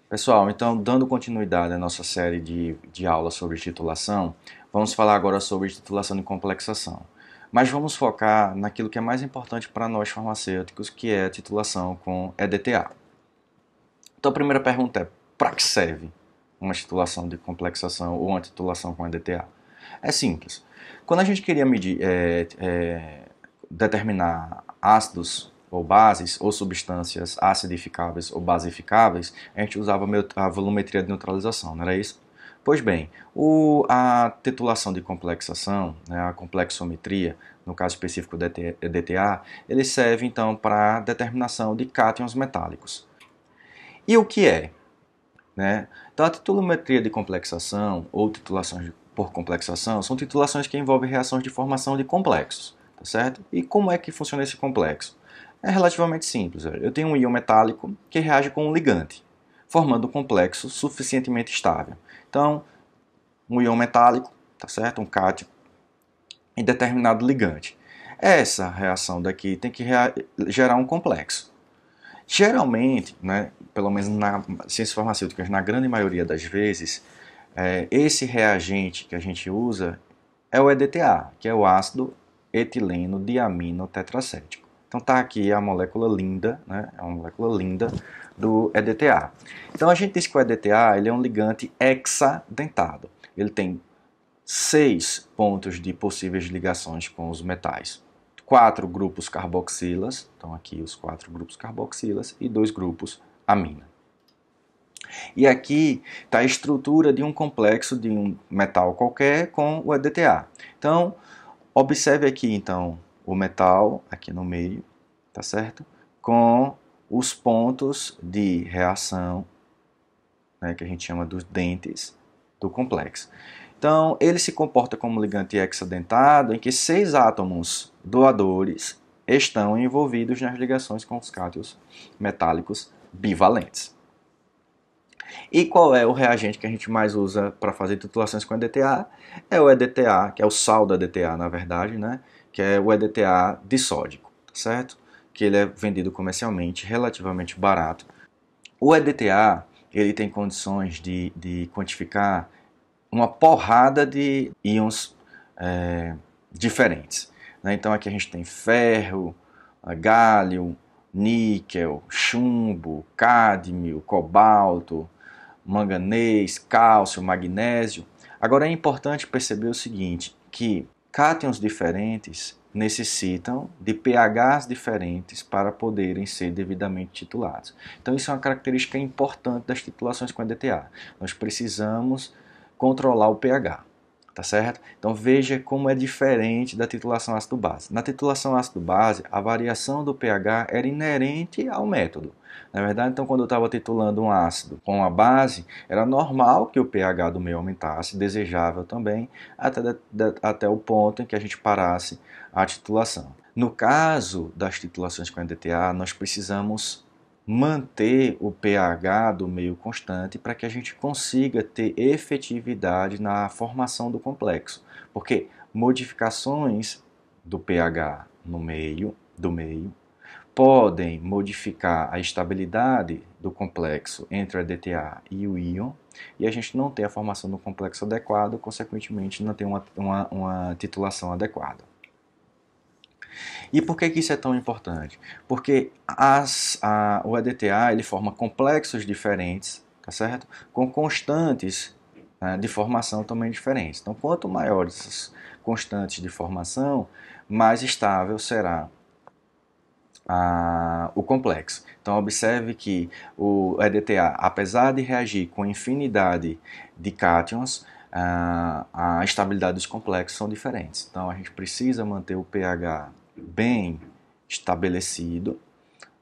Pessoal, então, dando continuidade à nossa série de aulas sobre titulação, vamos falar agora sobre titulação de complexação. Mas vamos focar naquilo que é mais importante para nós farmacêuticos, que é a titulação com EDTA. Então, a primeira pergunta é: para que serve uma titulação de complexação ou uma titulação com EDTA? É simples. Quando a gente queria determinar ácidos ou bases ou substâncias acidificáveis ou basificáveis, a gente usava a volumetria de neutralização, não era isso? Pois bem, a titulação de complexação, né, a complexometria, no caso específico do DTA, ele serve então para a determinação de cátions metálicos. E o que é? Né? Então, a titulometria de complexação ou titulações por complexação são titulações que envolvem reações de formação de complexos, tá certo? E como é que funciona esse complexo? É relativamente simples. Eu tenho um íon metálico que reage com um ligante, formando um complexo suficientemente estável. Então, um íon metálico, tá certo? Um cátion em determinado ligante. Essa reação daqui tem que gerar um complexo. Geralmente, né, pelo menos na ciências farmacêuticas, na grande maioria das vezes, esse reagente que a gente usa é o EDTA, que é o ácido etileno diamino tetracético. Então tá aqui a molécula linda, né, é uma molécula linda do EDTA. Então a gente diz que o EDTA ele é um ligante hexadentado. Ele tem 6 pontos de possíveis ligações com os metais. 4 grupos carboxilas, então aqui os 4 grupos carboxilas, e 2 grupos amina. E aqui está a estrutura de um complexo de um metal qualquer com o EDTA. Então, observe aqui então o metal aqui no meio, tá certo? Com os pontos de reação, né, que a gente chama dos dentes do complexo. Então, ele se comporta como ligante hexadentado, em que 6 átomos doadores estão envolvidos nas ligações com os cátions metálicos bivalentes. E qual é o reagente que a gente mais usa para fazer titulações com EDTA? É o EDTA, que é o sal do EDTA, na verdade, né? Que é o EDTA disódico, certo? Que ele é vendido comercialmente, relativamente barato. O EDTA, ele tem condições de quantificar uma porrada de íons diferentes. Né? Então aqui a gente tem ferro, gálio, níquel, chumbo, cádmio, cobalto, manganês, cálcio, magnésio. Agora é importante perceber o seguinte, que cátions diferentes necessitam de pHs diferentes para poderem ser devidamente titulados. Então isso é uma característica importante das titulações com EDTA. Nós precisamos controlar o pH, tá certo? Então veja como é diferente da titulação ácido-base. Na titulação ácido-base, a variação do pH era inerente ao método. Na verdade, então, quando eu estava titulando um ácido com a base, era normal que o pH do meio aumentasse, desejável também, até o ponto em que a gente parasse a titulação. No caso das titulações com EDTA, nós precisamos manter o pH do meio constante para que a gente consiga ter efetividade na formação do complexo. Porque modificações do pH no meio, do meio podem modificar a estabilidade do complexo entre o EDTA e o íon, e a gente não tem a formação do complexo adequado, consequentemente não tem uma titulação adequada. E por que isso é tão importante? Porque o EDTA ele forma complexos diferentes, tá certo? Com constantes, né, de formação também diferentes. Então, quanto maiores essas constantes de formação, mais estável será o complexo. Então, observe que o EDTA, apesar de reagir com infinidade de cátions, a estabilidade dos complexos são diferentes. Então, a gente precisa manter o pH bem estabelecido,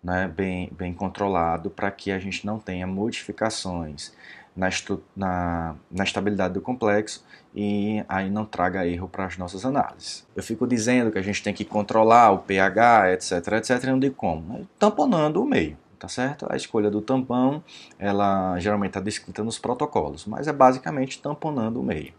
né, bem controlado, para que a gente não tenha modificações na estabilidade do complexo e aí não traga erro para as nossas análises. Eu fico dizendo que a gente tem que controlar o pH, etc, etc, e não digo como, né? Tamponando o meio, tá certo? A escolha do tampão, ela geralmente está descrita nos protocolos, mas é basicamente tamponando o meio.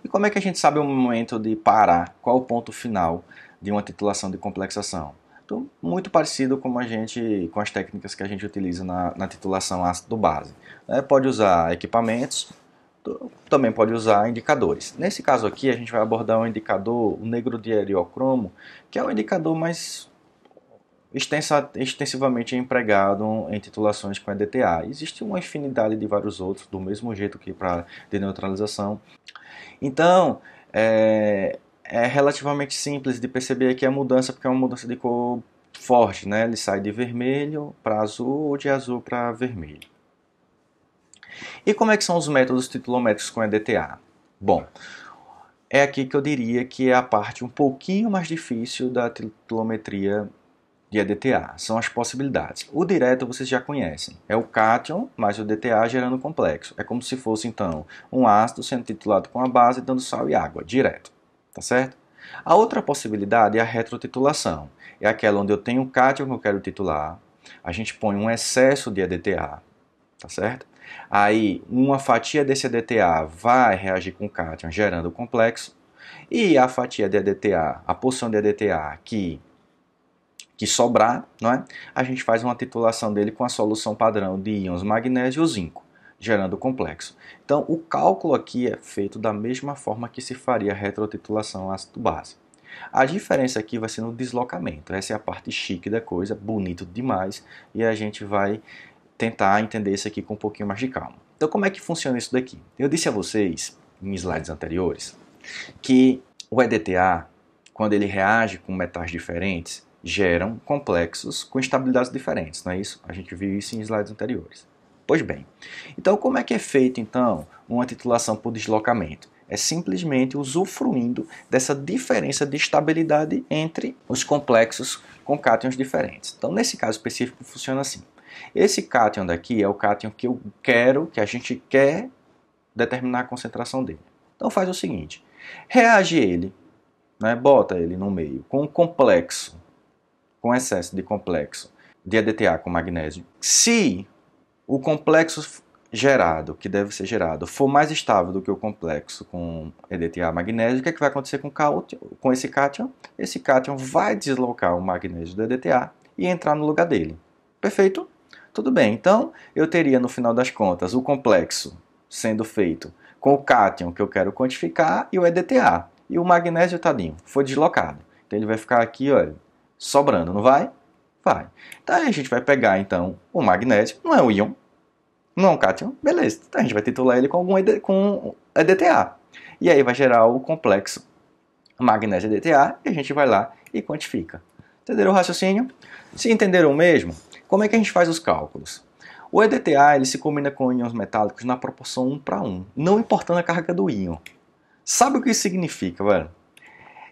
E como é que a gente sabe o momento de parar? Qual o ponto final de uma titulação de complexação? Então, muito parecido com com as técnicas que a gente utiliza na titulação ácido-base. Pode usar equipamentos, também pode usar indicadores. Nesse caso aqui, a gente vai abordar um indicador, o negro-dieriocromo, que é o indicador mais extensivamente empregado em titulações com EDTA. Existe uma infinidade de vários outros, do mesmo jeito que para deneutralização. Então, é relativamente simples de perceber aqui a mudança, porque é uma mudança de cor forte, né? Ele sai de vermelho para azul ou de azul para vermelho. E como é que são os métodos titulométricos com EDTA? Bom, é aqui que eu diria que é a parte um pouquinho mais difícil da titulometria de EDTA. São as possibilidades. O direto vocês já conhecem. É o cátion mais o DTA gerando complexo. É como se fosse, então, um ácido sendo titulado com a base, dando sal e água, direto. Tá certo? A outra possibilidade é a retrotitulação. É aquela onde eu tenho o cátion que eu quero titular, a gente põe um excesso de EDTA, tá certo? Aí, uma fatia desse EDTA vai reagir com o cátion, gerando o complexo, e a fatia de EDTA, a porção de EDTA que sobrar, não é? A gente faz uma titulação dele com a solução padrão de íons magnésio e zinco, gerando o complexo. Então, o cálculo aqui é feito da mesma forma que se faria a retrotitulação ácido-base. A diferença aqui vai ser no deslocamento. Essa é a parte chique da coisa, bonito demais, e a gente vai tentar entender isso aqui com um pouquinho mais de calma. Então, como é que funciona isso daqui? Eu disse a vocês, em slides anteriores, que o EDTA, quando ele reage com metais diferentes, geram complexos com estabilidades diferentes, não é isso? A gente viu isso em slides anteriores. Pois bem, então como é que é feito então uma titulação por deslocamento? É simplesmente usufruindo dessa diferença de estabilidade entre os complexos com cátions diferentes. Então nesse caso específico funciona assim. Esse cátion daqui é o cátion que eu quero, que a gente quer determinar a concentração dele. Então faz o seguinte, reage ele, né, bota ele no meio com um complexo, com excesso de complexo de EDTA com magnésio. Se o complexo gerado, que deve ser gerado, for mais estável do que o complexo com EDTA magnésio, o que, é que vai acontecer com esse cátion? Esse cátion vai deslocar o magnésio do EDTA e entrar no lugar dele. Perfeito? Tudo bem. Então, eu teria, no final das contas, o complexo sendo feito com o cátion que eu quero quantificar e o EDTA. E o magnésio, tadinho, foi deslocado. Então, ele vai ficar aqui, olha, sobrando, não vai? Vai. Então, a gente vai pegar, então, o magnésio, não é um íon, não é um cátion, beleza. Então, a gente vai titular ele com EDTA. E aí vai gerar o complexo magnésio EDTA e a gente vai lá e quantifica. Entenderam o raciocínio? Se entenderam mesmo, como é que a gente faz os cálculos? O EDTA ele se combina com íons metálicos na proporção 1:1, não importando a carga do íon. Sabe o que isso significa, velho?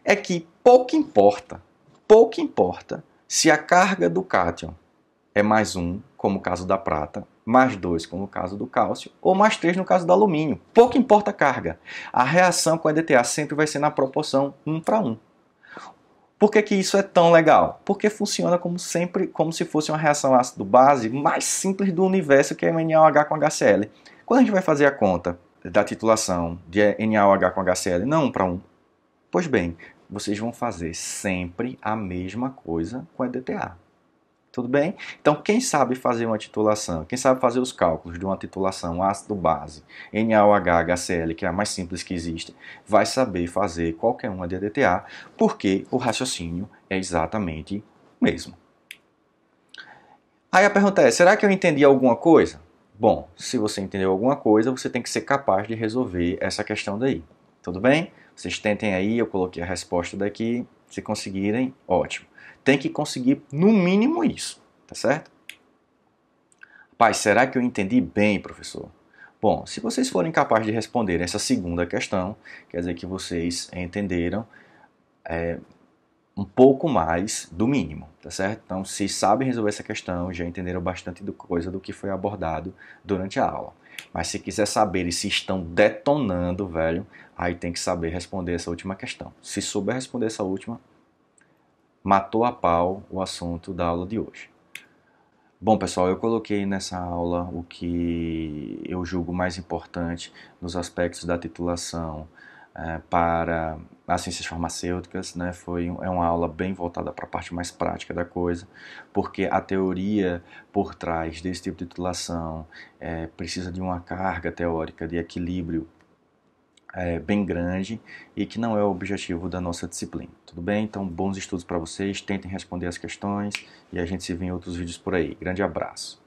É que pouco importa se a carga do cátion é mais 1, como o caso da prata, mais 2, como o caso do cálcio, ou mais 3 no caso do alumínio. Pouco importa a carga. A reação com a EDTA sempre vai ser na proporção 1:1. Por que que isso é tão legal? Porque funciona como se fosse uma reação ácido-base mais simples do universo, que é NaOH com HCl. Quando a gente vai fazer a conta da titulação de NaOH com HCl, não 1:1, pois bem, vocês vão fazer sempre a mesma coisa com a EDTA. Tudo bem? Então, quem sabe fazer uma titulação, quem sabe fazer os cálculos de uma titulação ácido-base, NaOH, HCl, que é a mais simples que existe, vai saber fazer qualquer uma de EDTA, porque o raciocínio é exatamente o mesmo. Aí a pergunta é, será que eu entendi alguma coisa? Bom, se você entendeu alguma coisa, você tem que ser capaz de resolver essa questão daí. Tudo bem? Vocês tentem aí, eu coloquei a resposta daqui, se conseguirem, ótimo. Tem que conseguir no mínimo isso, tá certo? Rapaz, será que eu entendi bem, professor? Bom, se vocês forem capazes de responder essa segunda questão, quer dizer que vocês entenderam um pouco mais do mínimo, tá certo? Então, se sabem resolver essa questão, já entenderam bastante coisa do que foi abordado durante a aula. Mas se quiser saber se estão detonando, velho, aí tem que saber responder essa última questão. Se souber responder essa última, matou a pau o assunto da aula de hoje. Bom, pessoal, eu coloquei nessa aula o que eu julgo mais importante nos aspectos da titulação para as ciências farmacêuticas, né? É uma aula bem voltada para a parte mais prática da coisa, porque a teoria por trás desse tipo de titulação precisa de uma carga teórica de equilíbrio bem grande e que não é o objetivo da nossa disciplina. Tudo bem? Então, bons estudos para vocês, tentem responder as questões e a gente se vê em outros vídeos por aí. Grande abraço!